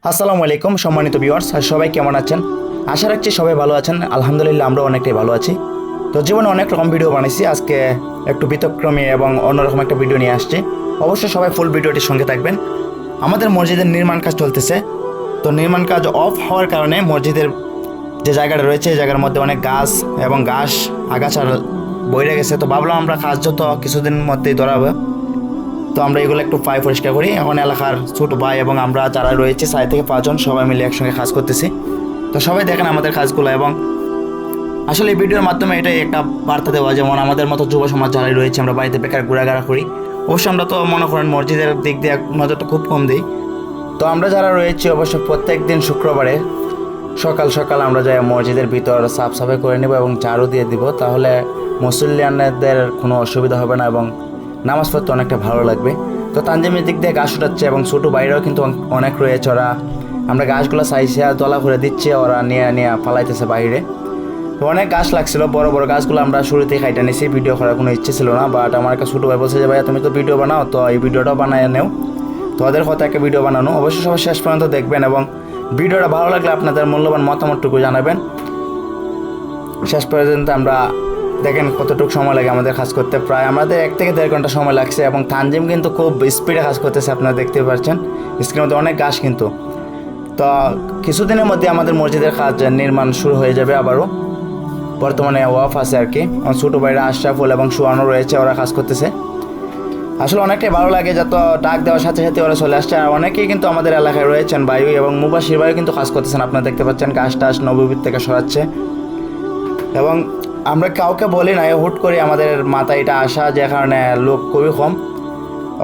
আসসালামু আলাইকুম সম্মানিত ভিউয়ার্স, সবাই কেমন আছেন? আশা রাখছি সবাই ভালো আছেন। আলহামদুলিল্লাহ আমরা অনেকটাই ভালো আছি। তো জীবনে অনেক রকম ভিডিও বানাইছি, আজকে একটু ব্যতিক্রমী এবং অন্যরকম একটা ভিডিও নিয়ে আসছি। অবশ্যই সবাই ফুল ভিডিওটির সঙ্গে থাকবেন। আমাদের মসজিদের নির্মাণ কাজ চলতেছে। তো নির্মাণ কাজ অফ হওয়ার কারণে মসজিদের যে জায়গাটা রয়েছে এই জায়গার মধ্যে অনেক গাছ এবং আগাছা বইরে গেছে। তো ভাবলাম আমরা কাজ যত কিছুদিনের মধ্যেই ধরাবো, তো আমরা এগুলো একটু পরিষ্কার করি। এখন এলাকার ছোট ভাই এবং আমরা যারা রয়েছে 4 থেকে 5 জন সবাই মিলে একসঙ্গে কাজ করতেছি। তো সবাই দেখেন আমাদের কাজগুলো, এবং আসলে এই ভিডিওর মাধ্যমে এটাই একটা বার্তা দেওয়া, যেমন আমাদের মতো যুব সমাজ যারা রয়েছে আমরা বাড়িতে বেকার ঘোরাঘোরা করি। অবশ্যই আমরা তো মনে করেন মসজিদের দিক দিয়ে নজরটা খুব কম দিই। তো আমরা যারা রয়েছি অবশ্য প্রত্যেক দিন শুক্রবারে সকাল সকাল আমরা যাই মসজিদের ভিতর সাফ সাফাই করে নেব এবং ঝাড়ু দিয়ে দিব, তাহলে মুসল্লিয়ানদের কোনো অসুবিধা হবে না এবং নামাজ পড়তে অনেকটা ভালো লাগবে। তো তানজিমের দিক দিয়ে গাছ উঠাচ্ছে এবং ছোটো বাইরেও কিন্তু অনেক রয়েছে। ওরা আমরা গাছগুলো সাইজে দলা করে দিচ্ছে, ওরা নিয়ে নিয়ে ফালাইতেছে বাইরে। তো অনেক গাছ লাগছিল, বড় বড় গাছগুলো আমরা শুরুতেই খাইটা নিয়েছি, ভিডিও করার কোনো ইচ্ছে ছিল না। বাট আমার একটা ছোটো ভাই বলছে যে ভাইয়া তুমি তো ভিডিও বানাও, তো এই ভিডিওটাও বানায় নেও। তো ওদের কথা একটা ভিডিও বানানো, অবশ্যই সবাই শেষ পর্যন্ত দেখবেন এবং ভিডিওটা ভালো লাগলে আপনাদের মূল্যবান মতামতটুকু জানাবেন। শেষ পর্যন্ত আমরা দেখেন কতটুকু সময় লাগে আমাদের কাজ করতে, প্রায় আমাদের 1 থেকে 1.5 ঘন্টা সময় লাগছে। এবং তানজিম কিন্তু খুব স্পিডে কাজ করতেছে, আপনারা দেখতে পাচ্ছেন স্ক্রিনের মধ্যে অনেক গাছ কিন্তু। তো কিছুদিনের মধ্যে আমাদের মসজিদের কাজ নির্মাণ শুরু হয়ে যাবে আবারও। বর্তমানে ওয়াফ আছে আর কি, ছোটো ভাইরা আশরাফুল এবং সুয়ানো রয়েছে, ওরা কাজ করতেছে। আসলে অনেকটাই ভালো লাগে, যত ডাক দেওয়ার সাথে সাথে ওরা চলে আসছে। আর অনেকেই কিন্তু আমাদের এলাকায় রয়েছেন, বায়ু এবং মুবাশির ভাইও কিন্তু কাজ করতেছেন, আপনারা দেখতে পাচ্ছেন গাছ টাছ নবীর থেকে সরাচ্ছে। এবং আমরা কাউকে বলি না, হুট করে আমাদের মাথায় এটা আসা, যে কারণে লোক খুবই কম।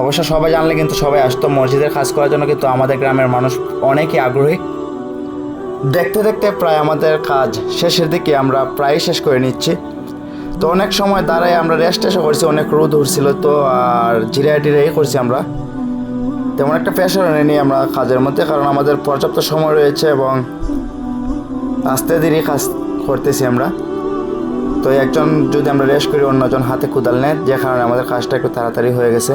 অবশ্য সবাই জানলে কিন্তু সবাই আসতো মসজিদের কাজ করার জন্য, কিন্তু আমাদের গ্রামের মানুষ অনেকই আগ্রহী। দেখতে দেখতে প্রায় আমাদের কাজ শেষের দিকে, আমরা প্রায় শেষ করে নিচ্ছি। তো অনেক সময় দাঁড়ায় আমরা রেস্ট এসে করছি, অনেক রোদ উঠছিল তো, আর জিরাই করছি আমরা। তেমন একটা প্রেশার নেই আমরা কাজের মধ্যে, কারণ আমাদের পর্যাপ্ত সময় রয়েছে এবং আস্তে ধীরে কাজ করতেছি আমরা। তো একজন যদি আমরা রেস্ট করি, অন্যজন হাতে কোদাল নেয়, যে কারণে আমাদের কাজটা একটু তাড়াতাড়ি হয়ে গেছে।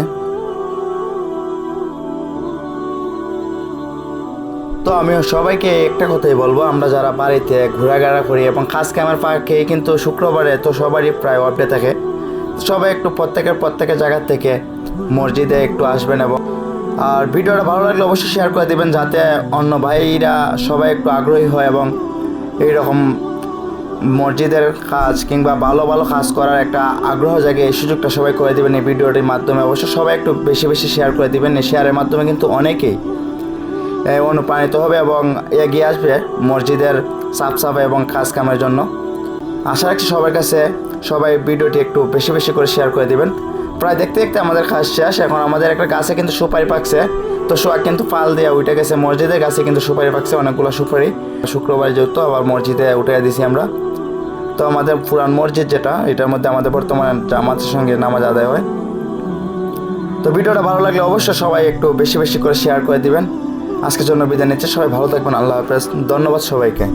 তো আমি সবাইকে একটা কথাই বলবো, আমরা যারা বাড়িতে ঘোরাঘোরা করি এবং কাজ কামের পার্কে কিন্তু শুক্রবারে তো সবারই প্রায় অফডে থাকে, সবাই একটু প্রত্যেকের জায়গা থেকে মসজিদে একটু আসবেন। এবং আর ভিডিওটা ভালো লাগলে অবশ্যই শেয়ার করে দেবেন, যাতে অন্য ভাইরা সবাই একটু আগ্রহী হয় এবং এইরকম মসজিদের কাজ কিংবা ভালো ভালো কাজ করার একটা আগ্রহ জাগে। এই সুযোগটা সবাই করে দেবেন এই ভিডিওটির মাধ্যমে। অবশ্যই সবাই একটু বেশি বেশি শেয়ার করে দেবেন, এই শেয়ারের মাধ্যমে কিন্তু অনেকেই অনুপ্রাণিত হবে এবং এগিয়ে আসবে মসজিদের সাফ সাফাই এবং কাজ কামের জন্য। আশা রাখছি সবার কাছে সবাই ভিডিওটি একটু বেশি বেশি করে শেয়ার করে দিবেন। প্রায় দেখতে দেখতে আমাদের কাজ শেষ। এখন আমাদের একটা গাছে কিন্তু সুপারি পাকছে, তো শোয়া কিন্তু পাল দিয়ে উঠে গেছে, মসজিদের গাছে কিন্তু সুপারি পাকছে অনেকগুলো সুপারি। শুক্রবার যেহেতু আবার মসজিদে উঠে দিয়েছি আমরা। তো আমাদের পুরান মসজিদ যেটা, এটার মধ্যে আমাদের বর্তমানে জামাতের সঙ্গে নামাজ আদায় হয়। তো ভিডিওটা ভালো লাগলে অবশ্যই সবাই একটু বেশি বেশি করে শেয়ার করে দিবেন। আজকের জন্য বিদায় নিচ্ছে, সবাই ভালো থাকবেন, আল্লাহ হাফেজ, ধন্যবাদ সবাইকে।